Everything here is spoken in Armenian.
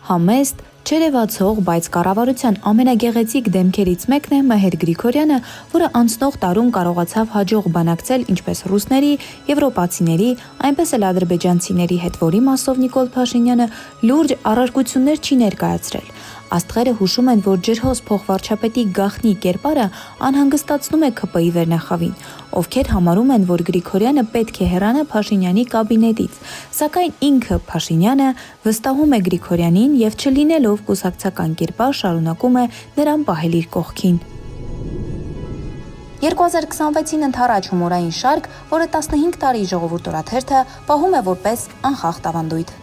Համեստ, չերևացող, բայց կառավարության ամենագեղեցիկ դեմքերից մեկն է Մեհեր Գրիգորյանը, որը անցնող տարում կարողացավ հաջող բանակցել ինչպես ռուսների, եվրոպացիների, այնպես էլ ադրբեջանցիների հետ, որի մասով Նիկոլ Փաշինյանը լուրջ առարկություններ չի ներկայացրել։ Աստղերը հուշում են, որ ջրհոս փոխվարչապետի գաղտնի կերպարը անհանգստացնում է ՔՊ-ի վերնախավին, ովքեր համարում են, որ Գրիգորյանը պետք է հեռանա Փաշինյանի կաբինետից, սակայն ինքը Փաշինյանը վստահում է Գրիգորյանին եւ չլինելով կուսակցական կերպար շարունակում է նրան պահել իր կողքին։ 2026-ին ընթരാճ հումորային շարք, որը 15 տարի ժողովուրդ օրաթերթը պահում է որպես անխախտ ավանդույթ։